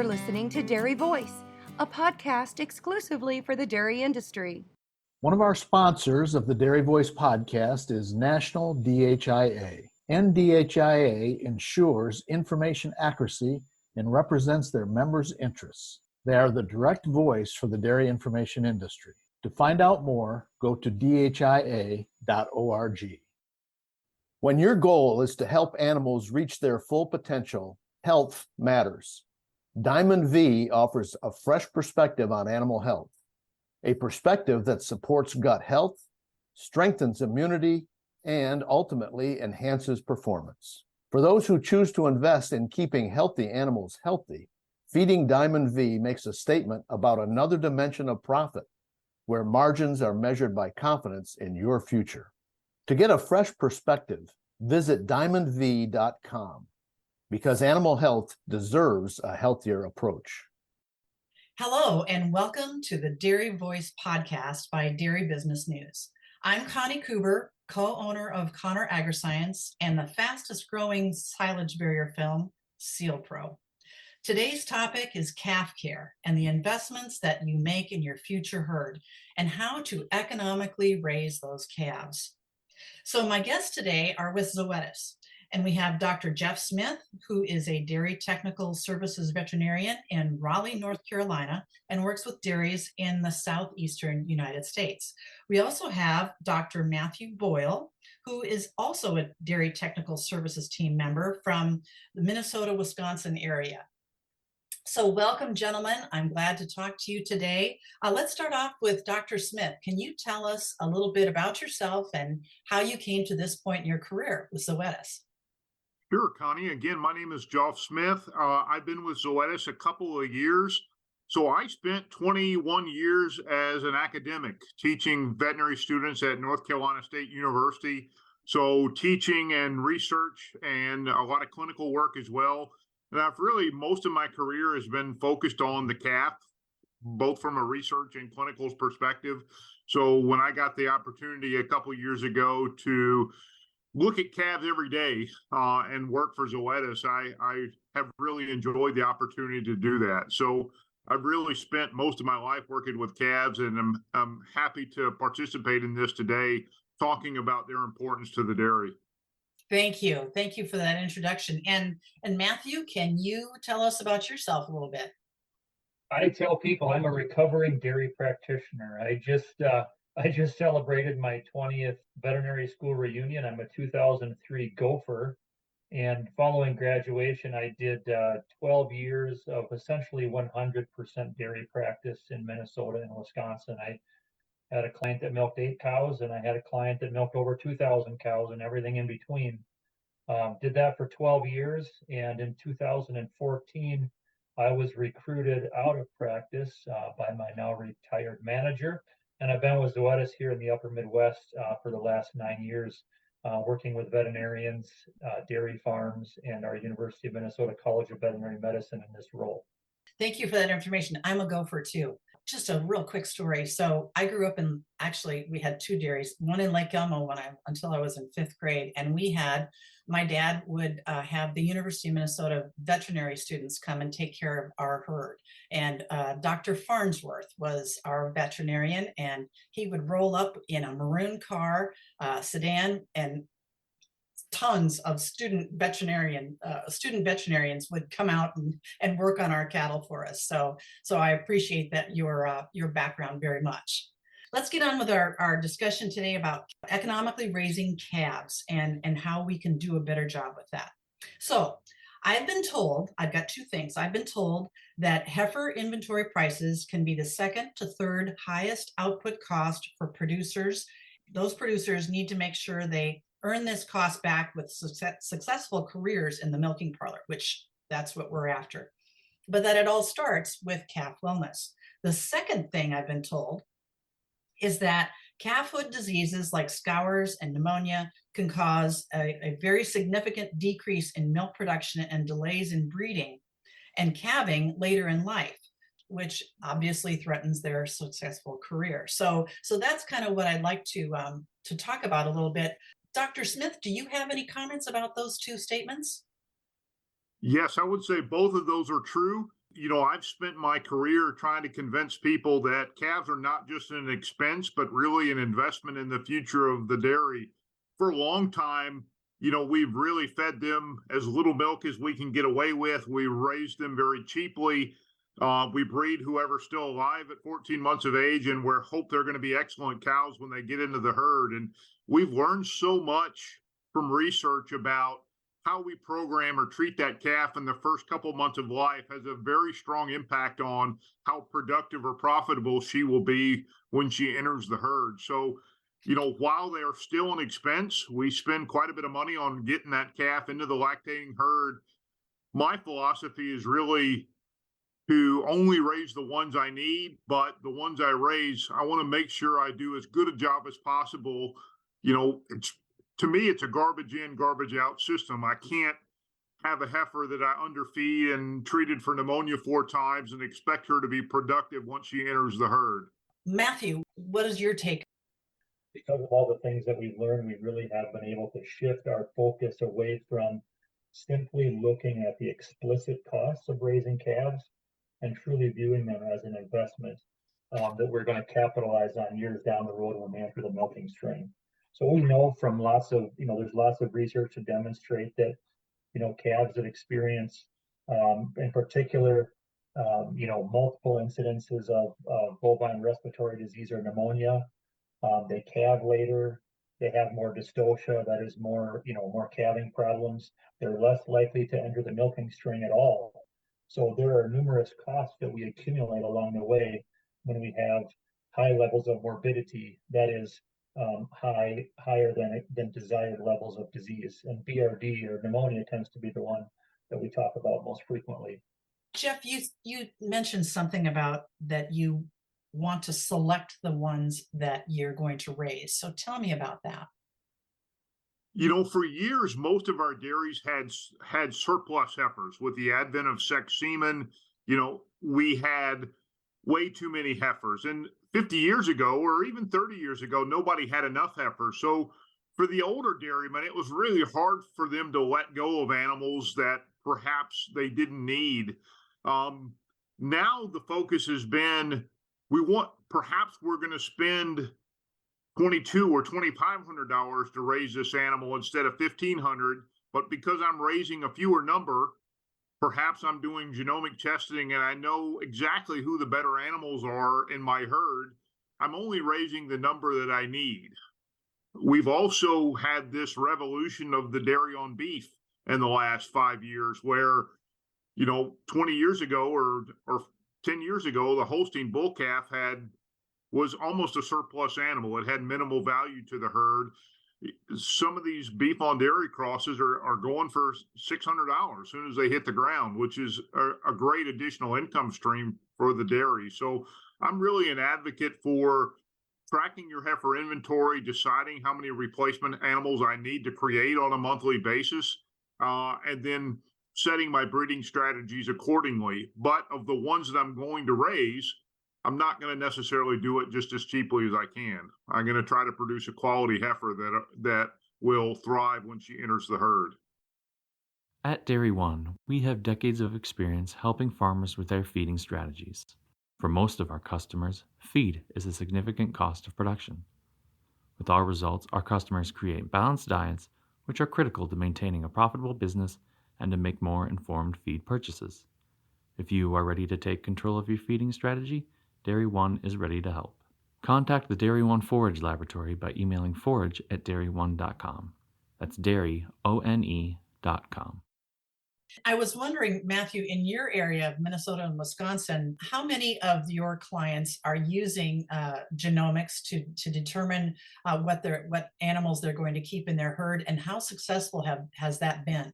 are listening to Dairy Voice, a podcast exclusively for the dairy industry. One of our sponsors of the DairyVoice podcast is National DHIA. NDHIA ensures information accuracy and represents their members' interests. They are the direct voice for the dairy information industry. To find out more, go to dhia.org. When your goal is to help animals reach their full potential, health matters. Diamond V offers a fresh perspective on animal health, a perspective that supports gut health, strengthens immunity, and ultimately enhances performance. For those who choose to invest in keeping healthy animals healthy, feeding Diamond V makes a statement about another dimension of profit, where margins are measured by confidence in your future. To get a fresh perspective, visit diamondv.com, because animal health deserves a healthier approach. Hello, and welcome to the Dairy Voice podcast by Dairy Business News. I'm Connie Kuber, co-owner of Conner Agriscience and the fastest growing silage barrier film, Sealpro. Today's topic is calf care and the investments that you make in your future herd and how to economically raise those calves. So my guests today are with Zoetis, and we have Dr. Geof Smith, who is a dairy technical services veterinarian in Raleigh, North Carolina, and works with dairies in the southeastern United States. We also have Dr. Matthew Boyle, who is also a dairy technical services team member from the Minnesota, Wisconsin area. So welcome, gentlemen. I'm glad to talk to you today. Let's start off with Dr. Smith. Can you tell us a little bit about yourself and how you came to this point in your career with Zoetis? Sure, Connie. Again, my name is Geof Smith. I've been with Zoetis a couple of years. So I spent 21 years as an academic teaching veterinary students at North Carolina State University. So teaching and research and a lot of clinical work as well. And I've really, most of my career has been focused on the calf, both from a research and clinical perspective. So when I got the opportunity a couple of years ago to look at calves every day and work for Zoetis, I have really enjoyed the opportunity to do that. So I've really spent most of my life working with calves, and I'm happy to participate in this today, talking about their importance to the dairy. Thank you. Thank you for that introduction. And Matthew, can you tell us about yourself a little bit? I tell people I'm a recovering dairy practitioner. I just celebrated my 20th veterinary school reunion. I'm a 2003 gopher, and following graduation, I did 12 years of essentially 100% dairy practice in Minnesota and Wisconsin. I had a client that milked 8 cows, and I had a client that milked over 2,000 cows and everything in between. Did that for 12 years, and in 2014, I was recruited out of practice by my now retired manager, and I've been with Zoetis here in the upper Midwest for the last 9 years, working with veterinarians, dairy farms, and our University of Minnesota College of Veterinary Medicine in this role. Thank you for that information. I'm a gopher too. Just a real quick story. So I grew up in, actually, we had 2 dairies, one in Lake Elmo until I was in 5th grade. And my dad would have the University of Minnesota veterinary students come and take care of our herd. And Dr. Farnsworth was our veterinarian, and he would roll up in a maroon car, sedan, and tons of student veterinarians would come out and work on our cattle for us. So I appreciate that your background very much. Let's get on with our discussion today about economically raising calves and how we can do a better job with that. So I've got 2 things. I've been told that heifer inventory prices can be the 2nd to 3rd highest output cost for producers. Those producers need to make sure they earn this cost back with successful careers in the milking parlor, which that's what we're after. But that it all starts with calf wellness. The second thing I've been told is that calfhood diseases like scours and pneumonia can cause a very significant decrease in milk production and delays in breeding and calving later in life, which obviously threatens their successful career. So that's kind of what I'd like to talk about a little bit. Dr. Smith, do you have any comments about those 2 statements? Yes, I would say both of those are true. I've spent my career trying to convince people that calves are not just an expense, but really an investment in the future of the dairy. For a long time, we've really fed them as little milk as we can get away with. We raised them very cheaply. We breed whoever's still alive at 14 months of age, and we hope they're going to be excellent cows when they get into the herd. And we've learned so much from research about how we program or treat that calf in the first couple months of life has a very strong impact on how productive or profitable she will be when she enters the herd. So, while they are still an expense, we spend quite a bit of money on getting that calf into the lactating herd. My philosophy is really to only raise the ones I need, but the ones I raise, I want to make sure I do as good a job as possible. To me, it's a garbage in, garbage out system. I can't have a heifer that I underfeed and treated for pneumonia 4 times and expect her to be productive once she enters the herd. Matthew, what is your take? Because of all the things that we've learned, we really have been able to shift our focus away from simply looking at the explicit costs of raising calves and truly viewing them as an investment that we're going to capitalize on years down the road when we enter the milking strain. So we know from there's lots of research to demonstrate that, calves that experience, in particular, multiple incidences of bovine respiratory disease or pneumonia, they calve later, they have more dystocia, that is more calving problems. They're less likely to enter the milking strain at all. So there are numerous costs that we accumulate along the way when we have high levels of morbidity, that is higher than desired levels of disease. And BRD or pneumonia tends to be the one that we talk about most frequently. Geof, you mentioned something about that you want to select the ones that you're going to raise. So tell me about that. For years, most of our dairies had surplus heifers. With the advent of sex semen, we had way too many heifers. And 50 years ago, or even 30 years ago, nobody had enough heifers. So for the older dairymen, it was really hard for them to let go of animals that perhaps they didn't need. Now the focus has been, perhaps we're going to spend $2,200 or $2,500 to raise this animal instead of $1,500, but because I'm raising a fewer number, perhaps I'm doing genomic testing and I know exactly who the better animals are in my herd. I'm only raising the number that I need. We've also had this revolution of the dairy on beef in the last 5 years where, 20 years ago or 10 years ago, the Holstein bull calf was almost a surplus animal. It had minimal value to the herd. Some of these beef on dairy crosses are going for $600 as soon as they hit the ground, which is a great additional income stream for the dairy. So I'm really an advocate for tracking your heifer inventory, deciding how many replacement animals I need to create on a monthly basis, and then setting my breeding strategies accordingly. But of the ones that I'm going to raise, I'm not going to necessarily do it just as cheaply as I can. I'm going to try to produce a quality heifer that will thrive when she enters the herd. At Dairy One, we have decades of experience helping farmers with their feeding strategies. For most of our customers, feed is a significant cost of production. With our results, our customers create balanced diets, which are critical to maintaining a profitable business and to make more informed feed purchases. If you are ready to take control of your feeding strategy, Dairy One is ready to help. Contact the Dairy One Forage Laboratory by emailing forage@dairyone.com. That's dairyone.com. I was wondering, Matthew, in your area of Minnesota and Wisconsin, how many of your clients are using genomics to determine what animals they're going to keep in their herd, and how successful has that been?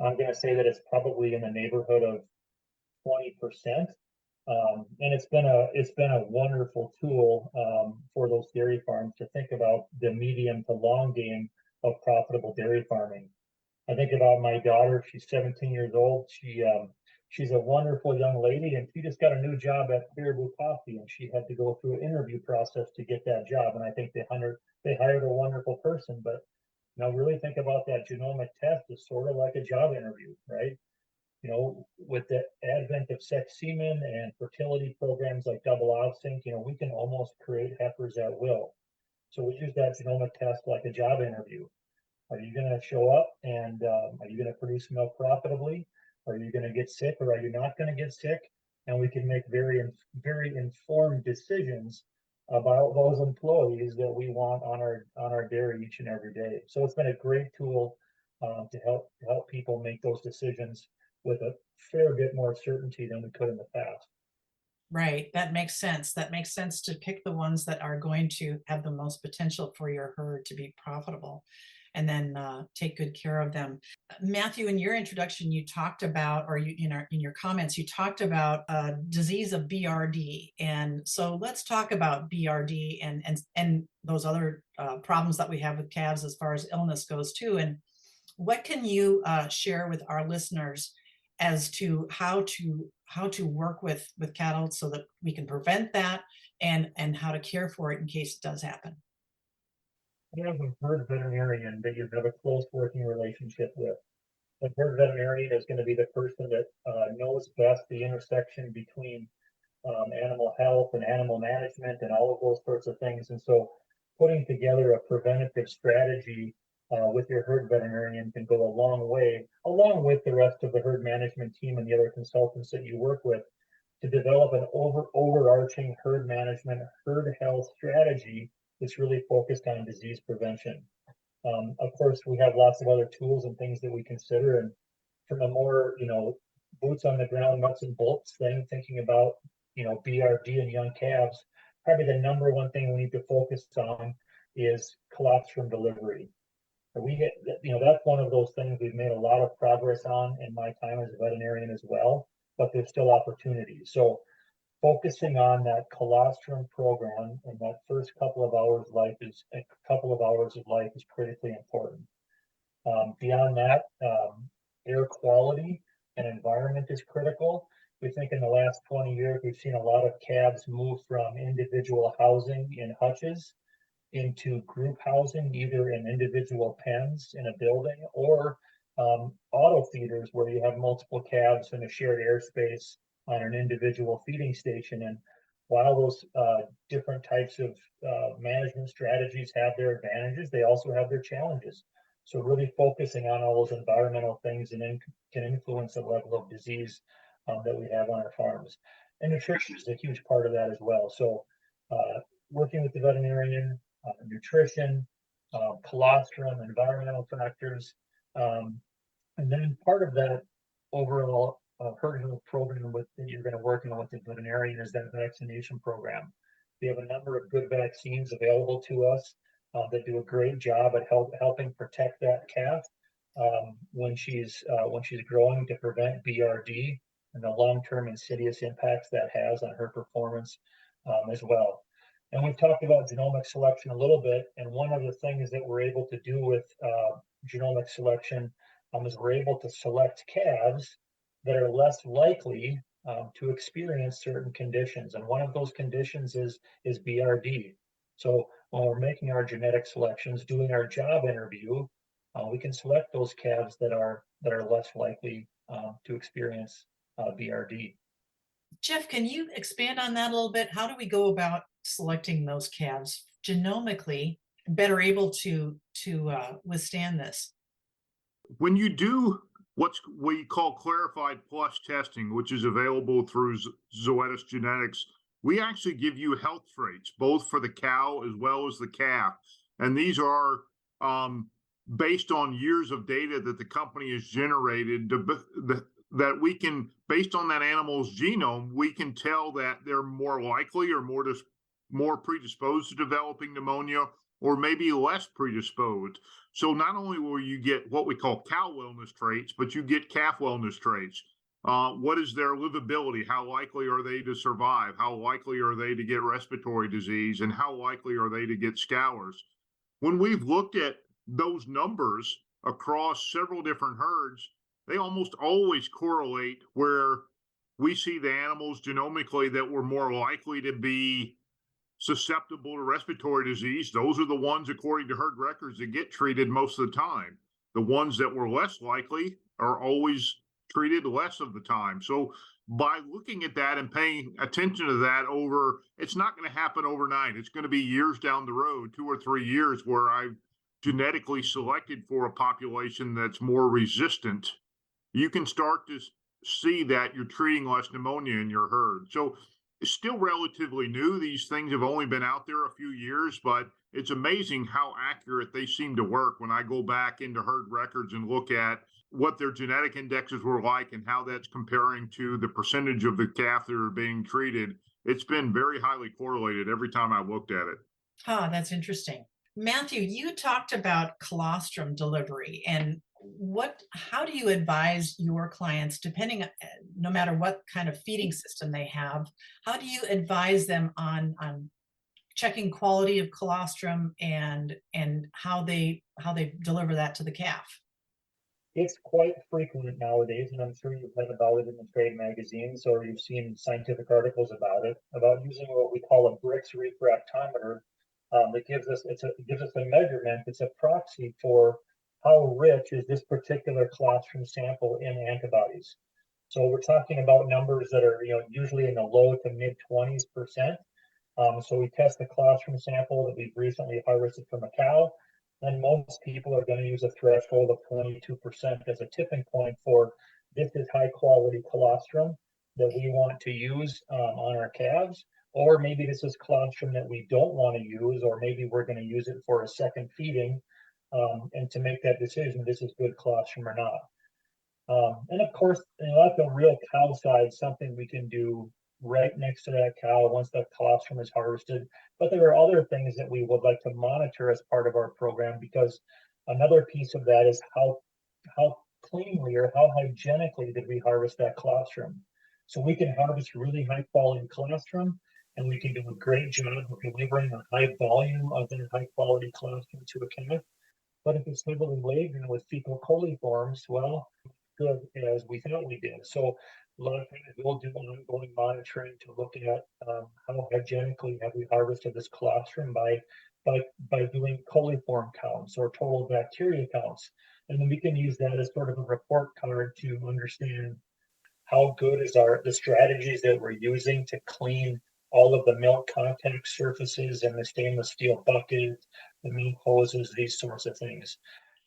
I'm going to say that it's probably in the neighborhood of 20%. And it's been a wonderful tool for those dairy farms to think about the medium to long game of profitable dairy farming. I think about my daughter. She's 17 years old. She's a wonderful young lady, and she just got a new job at Caribou Coffee, and she had to go through an interview process to get that job. And I think they hired a wonderful person. But really think about that genomic test as sort of like a job interview, right? with the advent of sex semen and fertility programs like double ovsync, we can almost create heifers at will. So we use that genomic test like a job interview. Are you going to show up and are you going to produce milk profitably? Are you going to get sick or are you not going to get sick? And we can make very informed decisions about those employees that we want on our dairy each and every day. So it's been a great tool to help people make those decisions with a fair bit more certainty than we could in the past. Right. That makes sense. That makes sense to pick the ones that are going to have the most potential for your herd to be profitable, and then take good care of them. Matthew, in your introduction, you talked about, or in your comments, you talked about disease of BRD. And so let's talk about BRD and those other problems that we have with calves as far as illness goes too. And what can you share with our listeners as to how to work with cattle so that we can prevent that, and how to care for it in case it does happen? You have a herd veterinarian that you have a close working relationship with. The herd veterinarian is going to be the person that knows best the intersection between animal health and animal management and all of those sorts of things. And so putting together a preventative strategy with your herd veterinarian can go a long way, along with the rest of the herd management team and the other consultants that you work with, to develop an overarching herd management, herd health strategy that's really focused on disease prevention. Of course, we have lots of other tools and things that we consider, and from a more, boots on the ground, nuts and bolts thing, thinking about, BRD and young calves, probably the number one thing we need to focus on is colostrum delivery. That's one of those things we've made a lot of progress on in my time as a veterinarian as well, but there's still opportunities. So focusing on that colostrum program and that first couple of hours of life is critically important. Beyond that, air quality and environment is critical. We think in the last 20 years, we've seen a lot of calves move from individual housing in hutches into group housing, either in individual pens in a building or auto feeders where you have multiple calves in a shared airspace on an individual feeding station. And while those different types of management strategies have their advantages, they also have their challenges. So really focusing on all those environmental things and can influence the level of disease that we have on our farms. And nutrition is a huge part of that as well. So working with the veterinarian, nutrition, colostrum, environmental factors, and then part of that overall herd health program that you're going to work on with the veterinarian is that vaccination program. We have a number of good vaccines available to us that do a great job at helping protect that calf when she's growing, to prevent BRD and the long-term insidious impacts that has on her performance as well. And we've talked about genomic selection a little bit, and one of the things that we're able to do with genomic selection is we're able to select calves that are less likely to experience certain conditions. And one of those conditions is BRD. So when we're making our genetic selections, doing our job interview, we can select those calves that are less likely to experience BRD. Geof, can you expand on that a little bit? How do we go about selecting those calves genomically better able to withstand this? When you do what we call clarified plus testing, which is available through Zoetis Genetics, we actually give you health traits, both for the cow as well as the calf. And these are based on years of data that the company has generated that we can, based on that animal's genome, we can tell that they're more likely or more predisposed to developing pneumonia, or maybe less predisposed. So not only will you get what we call cow wellness traits, but you get calf wellness traits. What is their livability? How likely are they to survive? How likely are they to get respiratory disease? And how likely are they to get scours? When we've looked at those numbers across several different herds, they almost always correlate where we see the animals genomically that were more likely to be susceptible to respiratory disease. Those are the ones, according to herd records, that get treated most of the time. The ones that were less likely are always treated less of the time. So by looking at that and paying attention to that it's not going to happen overnight. It's going to be years down the road, 2 or 3 years, where I've genetically selected for a population that's more resistant. You can start to see that you're treating less pneumonia in your herd. So it's still relatively new. These things have only been out there a few years, but it's amazing how accurate they seem to work when I go back into herd records and look at what their genetic indexes were like and how that's comparing to the percentage of the calf that are being treated. It's been very highly correlated every time I looked at it. That's interesting. Matthew, you talked about colostrum delivery, and how do you advise your clients, depending, no matter what kind of feeding system they have, how do you advise them on checking quality of colostrum and how they deliver that to the calf? It's quite frequent nowadays, and I'm sure you've read about it in the trade magazines or you've seen scientific articles about it, about using what we call a Brix refractometer. It gives us a measurement. It's a proxy for how rich is this particular colostrum sample in antibodies. So we're talking about numbers that are usually in the low to mid 20s%. So we test the colostrum sample that we've recently harvested from a cow. And most people are going to use a threshold of 22% as a tipping point for this is high quality colostrum that we want to use on our calves, or maybe this is colostrum that we don't want to use, or maybe we're going to use it for a second feeding, and to make that decision, this is good colostrum or not. And of course, at the real cow side, something we can do right next to that cow once that colostrum is harvested. But there are other things that we would like to monitor as part of our program, because another piece of that is how cleanly or how hygienically did we harvest that colostrum. So we can harvest really high quality colostrum, and we can do a great job of delivering a high volume of that high quality colostrum to a calf. But if it's heavily laden with fecal coliforms, well, good as we thought we did. So a lot of times we'll do ongoing monitoring to look at how hygienically have we harvested this colostrum by doing coliform counts or total bacteria counts. And then we can use that as sort of a report card to understand how good is the strategies that we're using to clean all of the milk contact surfaces and the stainless steel bucket, the milk hoses, these sorts of things.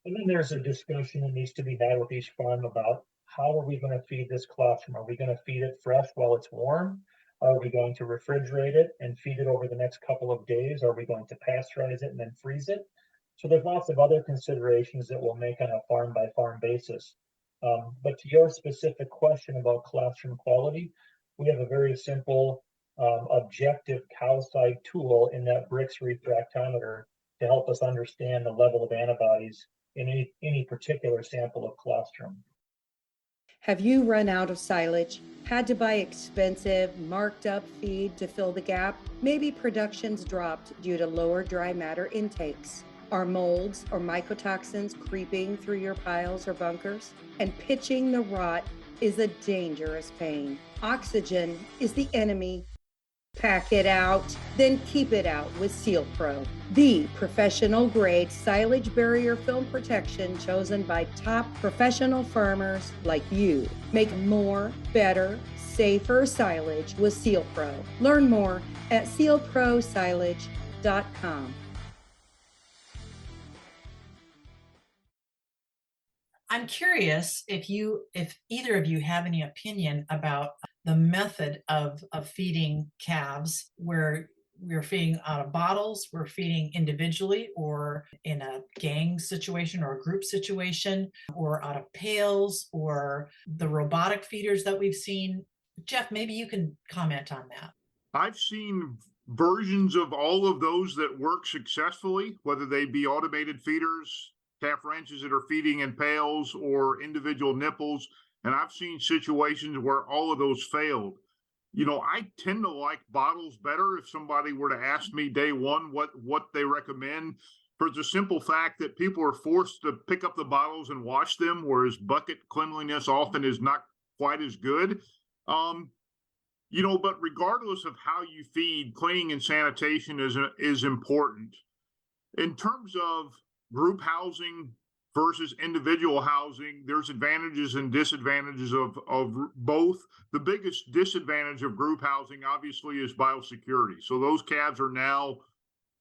And then there's a discussion that needs to be had with each farm about how are we going to feed this colostrum? Are we going to feed it fresh while it's warm? Are we going to refrigerate it and feed it over the next couple of days? Are we going to pasteurize it and then freeze it? So there's lots of other considerations that we'll make on a farm by farm basis. But to your specific question about colostrum quality, we have a very simple objective cow side tool in that Brix refractometer to help us understand the level of antibodies in any particular sample of colostrum. Have you run out of silage? Had to buy expensive, marked up feed to fill the gap? Maybe production's dropped due to lower dry matter intakes. Are molds or mycotoxins creeping through your piles or bunkers? And pitching the rot is a dangerous pain. Oxygen is the enemy. Pack it out, then keep it out with Sealpro, the professional grade silage barrier film protection chosen by top professional farmers like you. Make more, better, safer silage with Sealpro. Learn more at sealprosilage.com. I'm curious if either of you have any opinion about the method of feeding calves, where we're feeding out of bottles, we're feeding individually or in a gang situation or a group situation, or out of pails, or the robotic feeders that we've seen. Geof, maybe you can comment on that. I've seen versions of all of those that work successfully, whether they be automated feeders, calf ranches that are feeding in pails, or individual nipples. And I've seen situations where all of those failed. I tend to like bottles better. If somebody were to ask me day one what they recommend, for the simple fact that people are forced to pick up the bottles and wash them, whereas bucket cleanliness often is not quite as good. But regardless of how you feed, cleaning and sanitation is important. In terms of group housing versus individual housing, there's advantages and disadvantages of both. The biggest disadvantage of group housing, obviously, is biosecurity. So those calves are now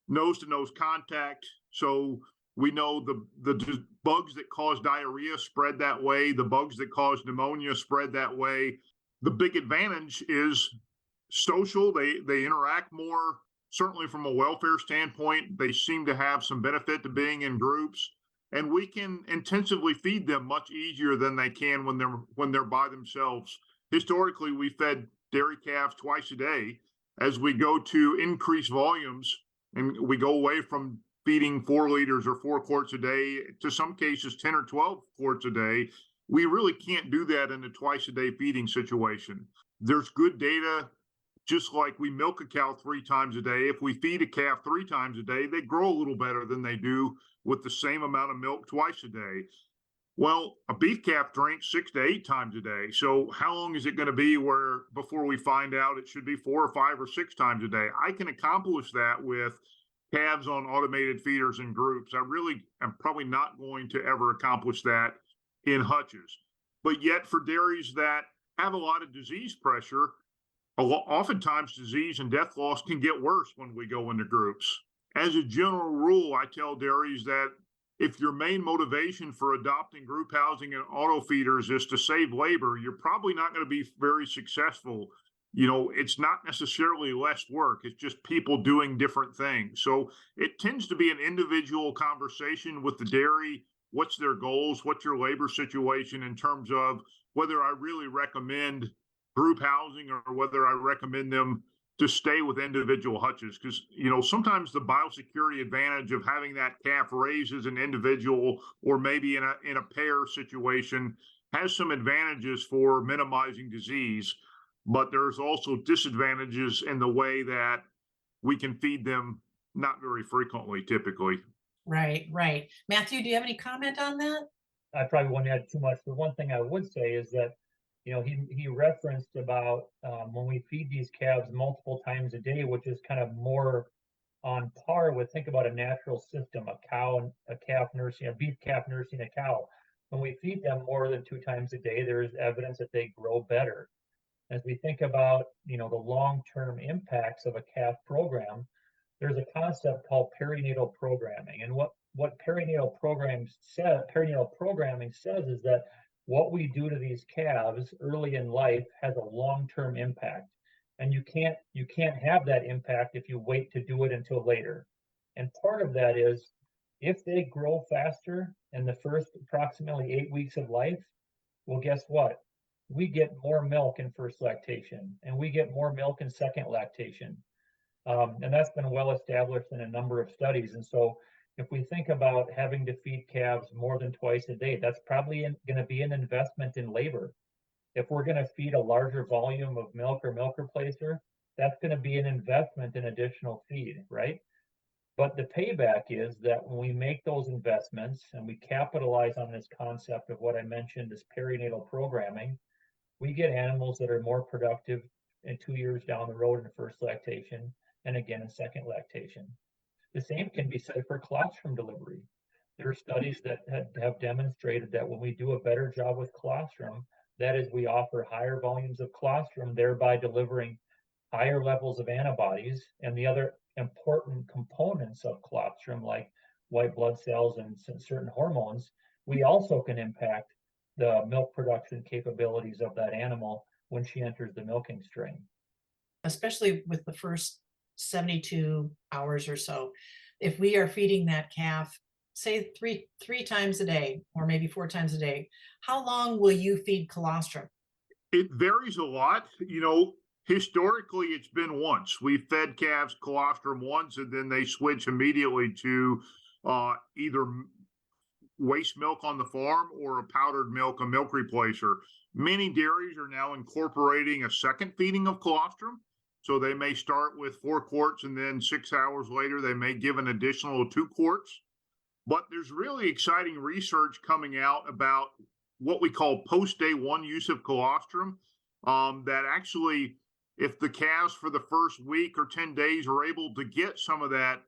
nose-to-nose contact. So we know the bugs that cause diarrhea spread that way. The bugs that cause pneumonia spread that way. The big advantage is social. They interact more. Certainly from a welfare standpoint, they seem to have some benefit to being in groups. And we can intensively feed them much easier than they can when they're by themselves. Historically, we fed dairy calves twice a day. As we go to increase volumes and we go away from feeding 4 liters or 4 quarts a day to some cases 10 or 12 quarts a day, we really can't do that in a twice a day feeding situation. There's good data. Just like we milk a cow 3 times a day, if we feed a calf 3 times a day, they grow a little better than they do with the same amount of milk twice a day. Well, a beef calf drinks 6 to 8 times a day. So how long is it going to be before we find out it should be 4 or 5 or 6 times a day? I can accomplish that with calves on automated feeders and groups. I really am probably not going to ever accomplish that in hutches. But yet for dairies that have a lot of disease pressure, oftentimes disease and death loss can get worse when we go into groups. As a general rule, I tell dairies that if your main motivation for adopting group housing and auto feeders is to save labor, you're probably not going to be very successful. You know, it's not necessarily less work. It's just people doing different things. So it tends to be an individual conversation with the dairy. What's their goals? What's your labor situation in terms of whether I really recommend group housing or whether I recommend them to stay with individual hutches. Because, you know, sometimes the biosecurity advantage of having that calf raised as an individual or maybe in a pair situation has some advantages for minimizing disease, but there's also disadvantages in the way that we can feed them not very frequently, typically. Right, right. Matthew, do you have any comment on that? I probably won't add too much. The one thing I would say is that, you know, he referenced about when we feed these calves multiple times a day, which is kind of more on par with, think about a natural system, a beef calf nursing a cow. When we feed them more than 2 times a day, there is evidence that they grow better. As we think about, you know, the long-term impacts of a calf program, there's a concept called perinatal programming. And what perinatal programming says is that what we do to these calves early in life has a long-term impact. And you can't have that impact if you wait to do it until later. And part of that is if they grow faster in the first approximately 8 weeks of life, well, guess what? We get more milk in first lactation and we get more milk in second lactation. And that's been well established in a number of studies. And so if we think about having to feed calves more than twice a day, that's probably going to be an investment in labor. If we're going to feed a larger volume of milk or milk replacer, that's going to be an investment in additional feed, right? But the payback is that when we make those investments and we capitalize on this concept of what I mentioned as perinatal programming, we get animals that are more productive in 2 years down the road in first lactation and again in second lactation. The same can be said for colostrum delivery. There are studies that have demonstrated that when we do a better job with colostrum, that is, we offer higher volumes of colostrum, thereby delivering higher levels of antibodies and the other important components of colostrum, like white blood cells and certain hormones. We also can impact the milk production capabilities of that animal when she enters the milking string. Especially with the first 72 hours or so, if we are feeding that calf, say three times a day, or maybe 4 times a day, how long will you feed colostrum? It varies a lot. You know, historically, it's been once. We fed calves colostrum once, and then they switch immediately to either waste milk on the farm or a powdered milk, a milk replacer. Many dairies are now incorporating a second feeding of colostrum. So they may start with 4 quarts and then 6 hours later, they may give an additional 2 quarts. But there's really exciting research coming out about what we call post-day 1 use of colostrum, that actually, if the calves for the first week or 10 days are able to get some of that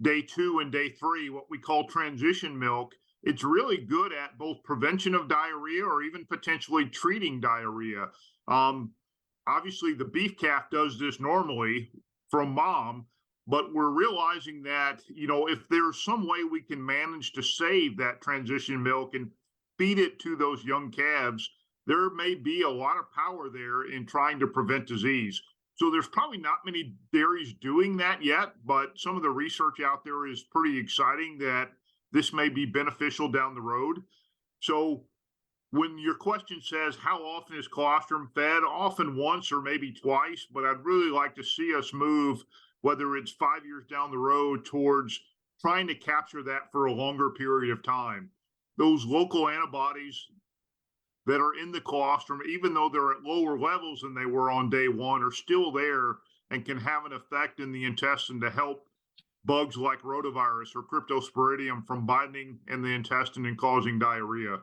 day 2 and day 3, what we call transition milk, it's really good at both prevention of diarrhea or even potentially treating diarrhea. Obviously, the beef calf does this normally from mom, but we're realizing that, if there's some way we can manage to save that transition milk and feed it to those young calves, there may be a lot of power there in trying to prevent disease. So there's probably not many dairies doing that yet, but some of the research out there is pretty exciting that this may be beneficial down the road. So when your question says, how often is colostrum fed? Often once or maybe twice, but I'd really like to see us move, whether it's 5 years down the road, towards trying to capture that for a longer period of time. Those local antibodies that are in the colostrum, even though they're at lower levels than they were on day one, are still there and can have an effect in the intestine to help bugs like rotavirus or cryptosporidium from binding in the intestine and causing diarrhea.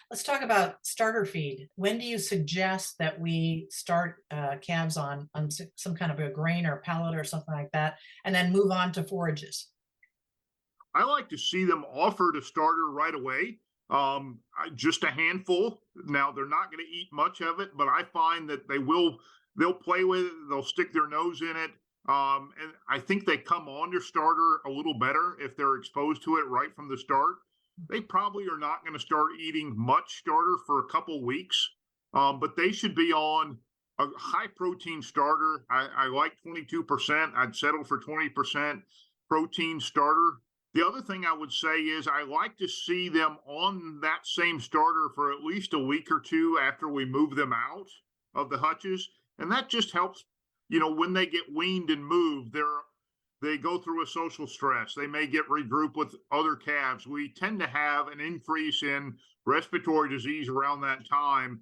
Let's talk about starter feed. When do you suggest that we start calves on some kind of a grain or pellet or something like that, and then move on to forages? I like to see them offered a starter right away. Just a handful. Now, they're not going to eat much of it, but I find that they'll play with it. They'll stick their nose in it. And I think they come on their starter a little better if they're exposed to it right from the start. They probably are not going to start eating much starter for a couple weeks, but they should be on a high protein starter. I like 22%. I'd settle for 20% protein starter. The other thing I would say is I like to see them on that same starter for at least a week or two after we move them out of the hutches. And that just helps, when they get weaned and moved, they go through a social stress. They may get regrouped with other calves. We tend to have an increase in respiratory disease around that time.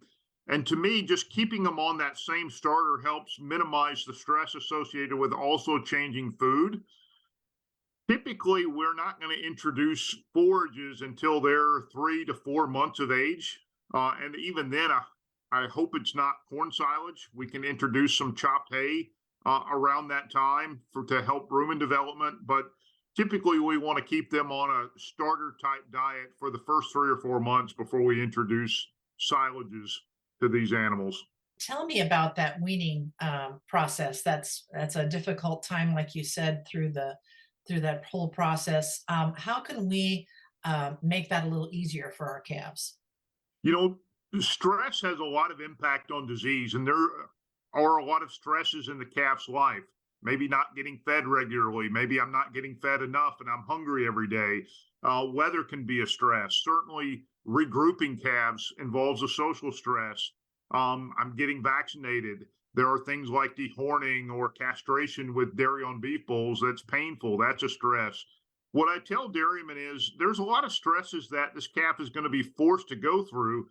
And to me, just keeping them on that same starter helps minimize the stress associated with also changing food. Typically, we're not going to introduce forages until they're 3 to 4 months of age. And even then, I hope it's not corn silage. We can introduce some chopped hay around that time to help rumen development. But typically, we want to keep them on a starter type diet for the first 3 or 4 months before we introduce silages to these animals. Tell me about that weaning process. That's a difficult time, like you said, through that whole process. How can we make that a little easier for our calves? Stress has a lot of impact on disease, and there are a lot of stresses in the calf's life. Maybe not getting fed regularly. Maybe I'm not getting fed enough and I'm hungry every day. Weather can be a stress. Certainly, regrouping calves involves a social stress. I'm getting vaccinated. There are things like dehorning or castration with dairy on beef bulls that's painful. That's a stress. What I tell dairymen is there's a lot of stresses that this calf is going to be forced to go through,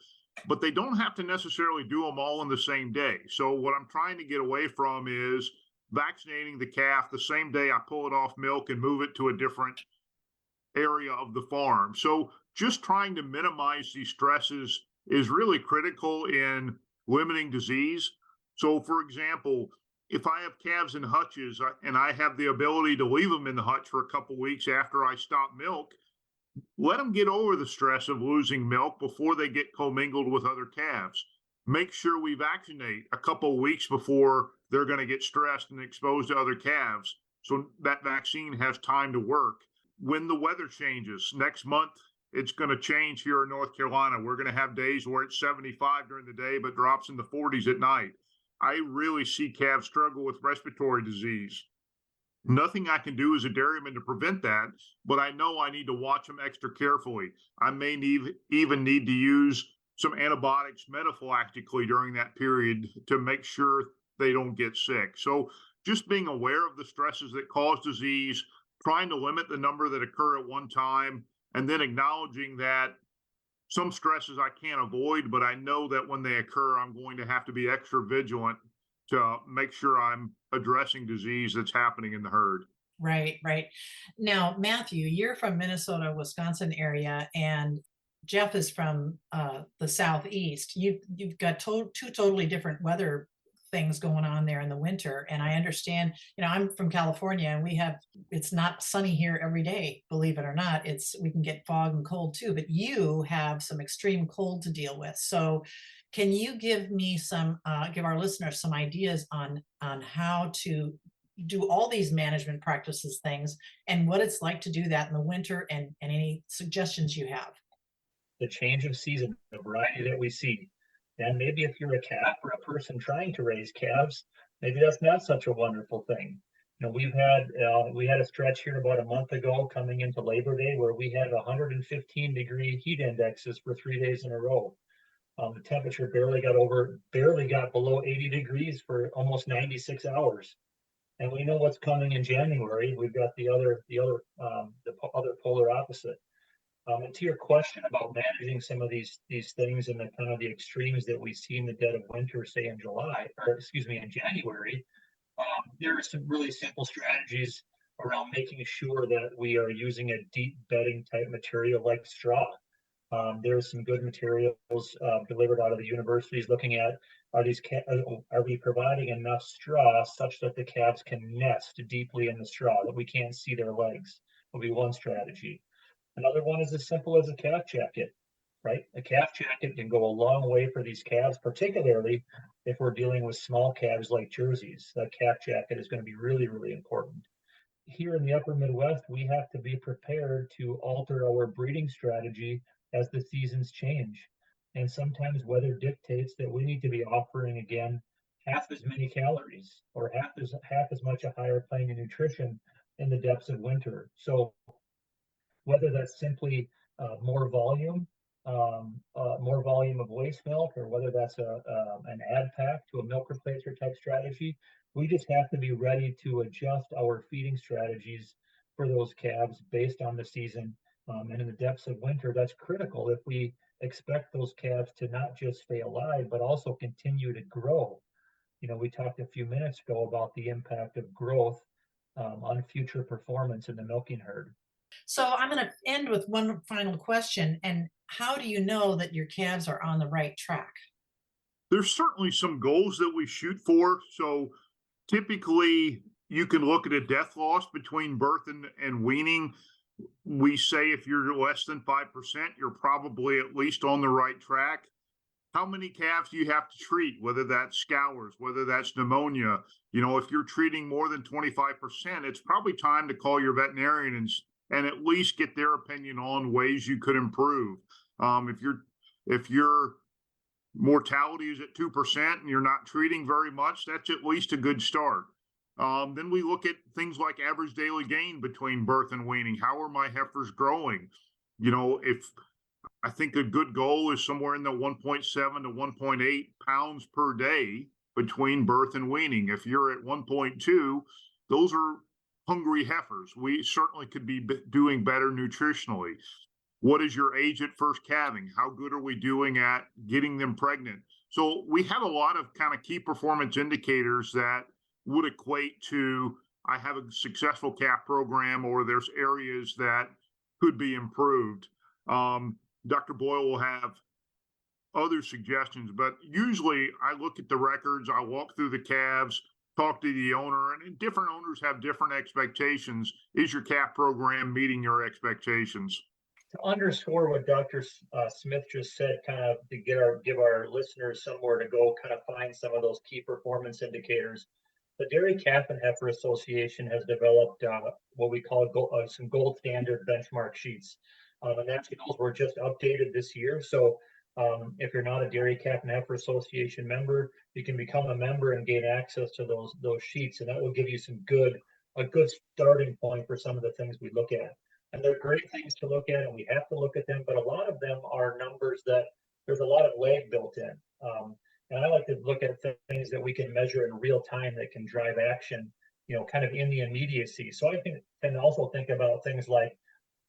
but they don't have to necessarily do them all in the same day. So what I'm trying to get away from is vaccinating the calf the same day I pull it off milk and move it to a different area of the farm. So just trying to minimize these stresses is really critical in limiting disease. So, for example, if I have calves in hutches and I have the ability to leave them in the hutch for a couple weeks after I stop milk, let them get over the stress of losing milk before they get commingled with other calves. Make sure we vaccinate a couple weeks before they're going to get stressed and exposed to other calves, so that vaccine has time to work. When the weather changes, next month, it's going to change here in North Carolina. We're going to have days where it's 75 during the day, but drops in the 40s at night. I really see calves struggle with respiratory disease. Nothing I can do as a dairyman to prevent that, but I know I need to watch them extra carefully. I may even need to use some antibiotics metaphylactically during that period to make sure they don't get sick. So just being aware of the stresses that cause disease, trying to limit the number that occur at one time, and then acknowledging that some stresses I can't avoid, but I know that when they occur, I'm going to have to be extra vigilant to make sure I'm addressing disease that's happening in the herd. Right. Now, Matthew, you're from Minnesota, Wisconsin area, and Geof is from the Southeast. You've got two totally different weather things going on there in the winter. And I understand, I'm from California, and it's not sunny here every day, believe it or not. We can get fog and cold too, but you have some extreme cold to deal with. So can you give our listeners some ideas on how to do all these management practices things and what it's like to do that in the winter, and any suggestions you have? The change of season, the variety that we see. And maybe if you're a calf or a person trying to raise calves, maybe that's not such a wonderful thing. We had a stretch here about a month ago coming into Labor Day where we had 115-degree heat indexes for 3 days in a row. The temperature barely got below 80 degrees for almost 96 hours. And we know what's coming in January. We've got the other polar opposite. And to your question about managing some of these things and the kind of the extremes that we see in the dead of winter, say in January, there are some really simple strategies around making sure that we are using a deep bedding type material like straw. There's some good materials delivered out of the universities looking at are we providing enough straw such that the calves can nest deeply in the straw, that we can't see their legs, will be one strategy. Another one is as simple as a calf jacket, right? A calf jacket can go a long way for these calves, particularly if we're dealing with small calves like jerseys. That calf jacket is going to be really, really important. Here in the upper Midwest, we have to be prepared to alter our breeding strategy as the seasons change. And sometimes weather dictates that we need to be offering, again, half as many calories or half as much a higher plane of nutrition in the depths of winter. So whether that's simply more volume of waste milk, or whether that's an add pack to a milk replacer type strategy, we just have to be ready to adjust our feeding strategies for those calves based on the season. And in the depths of winter, that's critical if we expect those calves to not just stay alive, but also continue to grow. We talked a few minutes ago about the impact of growth on future performance in the milking herd. So I'm going to end with one final question. And how do you know that your calves are on the right track? There's certainly some goals that we shoot for. So typically you can look at a death loss between birth and weaning. We say if you're less than 5%, you're probably at least on the right track. How many calves do you have to treat, whether that's scours, whether that's pneumonia? If you're treating more than 25%, it's probably time to call your veterinarian and at least get their opinion on ways you could improve. If your mortality is at 2% and you're not treating very much, that's at least a good start. Then we look at things like average daily gain between birth and weaning. How are my heifers growing? If I think a good goal is somewhere in the 1.7 to 1.8 pounds per day between birth and weaning. If you're at 1.2, those are hungry heifers. We certainly could be doing better nutritionally. What is your age at first calving? How good are we doing at getting them pregnant? So we have a lot of kind of key performance indicators that would equate to I have a successful calf program, or there's areas that could be improved. Dr. Boyle will have other suggestions, but usually I look at the records, I walk through the calves, talk to the owner, and different owners have different expectations. Is your calf program meeting your expectations? To underscore what Dr. Smith just said, kind of to give our listeners somewhere to go kind of find some of those key performance indicators, the Dairy Calf and Heifer Association has developed what we call some gold standard benchmark sheets. And those were just updated this year. So if you're not a Dairy Calf and Heifer Association member, you can become a member and gain access to those sheets, and that will give you a good starting point for some of the things we look at. And they're great things to look at, and we have to look at them, but a lot of them are numbers that there's a lot of lag built in. And I like to look at things that we can measure in real time that can drive action, kind of in the immediacy. So I can also think about things like,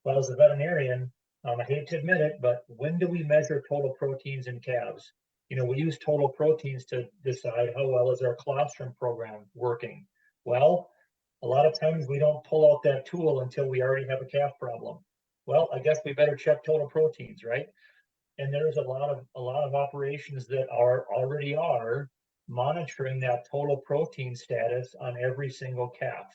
well, as a veterinarian, I hate to admit it, but when do we measure total proteins in calves? We use total proteins to decide how well is our colostrum program working. Well, a lot of times we don't pull out that tool until we already have a calf problem. Well, I guess we better check total proteins, right? And there's a lot of operations that already are monitoring that total protein status on every single calf.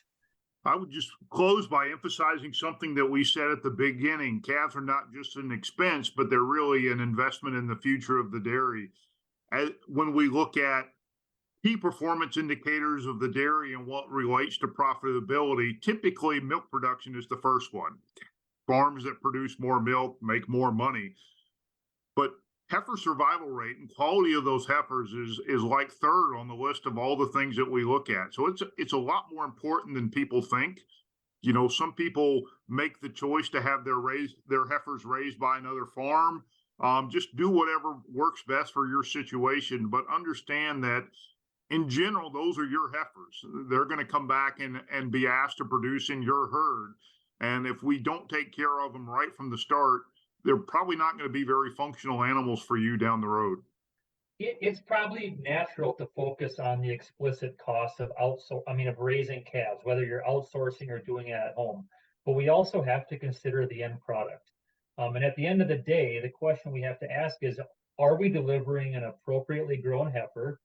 I would just close by emphasizing something that we said at the beginning. Calves are not just an expense, but they're really an investment in the future of the dairy. When we look at key performance indicators of the dairy and what relates to profitability, typically milk production is the first one. Farms that produce more milk make more money. But heifer survival rate and quality of those heifers is like third on the list of all the things that we look at. So it's a lot more important than people think. You know, some people make the choice to have their heifers raised by another farm. Just do whatever works best for your situation, but understand that in general, those are your heifers. They're going to come back and be asked to produce in your herd. And if we don't take care of them right from the start, they're probably not going to be very functional animals for you down the road. It's probably natural to focus on the explicit costs of of raising calves, whether you're outsourcing or doing it at home. But we also have to consider the end product. And at the end of the day, the question we have to ask is, are we delivering an appropriately grown heifer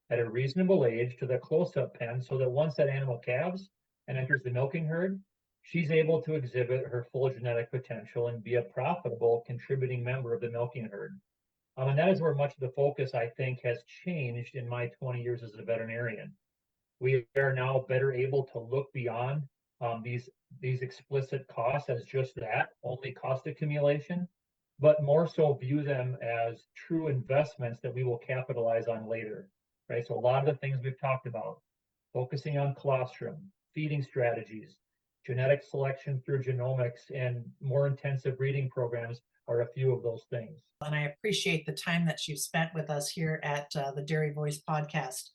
at a reasonable age to the close-up pen so that once that animal calves and enters the milking herd, she's able to exhibit her full genetic potential and be a profitable contributing member of the milking herd. And that is where much of the focus, I think, has changed in my 20 years as a veterinarian. We are now better able to look beyond these explicit costs as just that, only cost accumulation, but more so view them as true investments that we will capitalize on later, right? So a lot of the things we've talked about, focusing on colostrum, feeding strategies, genetic selection through genomics, and more intensive breeding programs are a few of those things. And I appreciate the time that you've spent with us here at the DairyVoice podcast.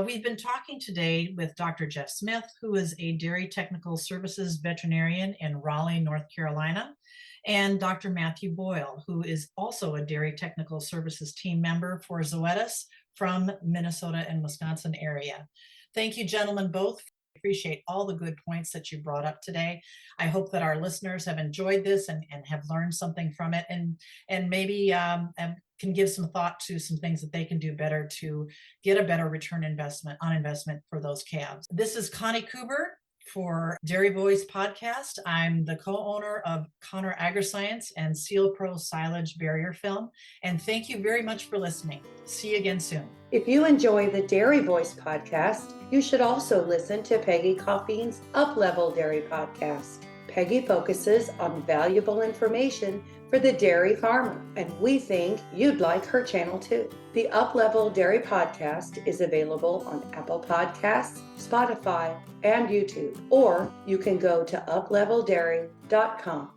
We've been talking today with Dr. Geof Smith, who is a dairy technical services veterinarian in Raleigh, North Carolina, and Dr. Matthew Boyle, who is also a dairy technical services team member for Zoetis from Minnesota and Wisconsin area. Thank you, gentlemen, both. Appreciate all the good points that you brought up today. I hope that our listeners have enjoyed this and have learned something from it, and maybe can give some thought to some things that they can do better to get a better return on investment for those calves. This is Connie Kuber for DairyVoice podcast. I'm the co-owner of Connor Agriscience and Sealpro Silage barrier film. And thank you very much for listening. See you again soon. If you enjoy the DairyVoice podcast, you should also listen to Peggy Coffeen's Up-Level Dairy podcast. Peggy focuses on valuable information for the dairy farmer, and we think you'd like her channel too. The Up-Level Dairy podcast is available on Apple Podcasts, Spotify, and YouTube, or you can go to upleveldairy.com.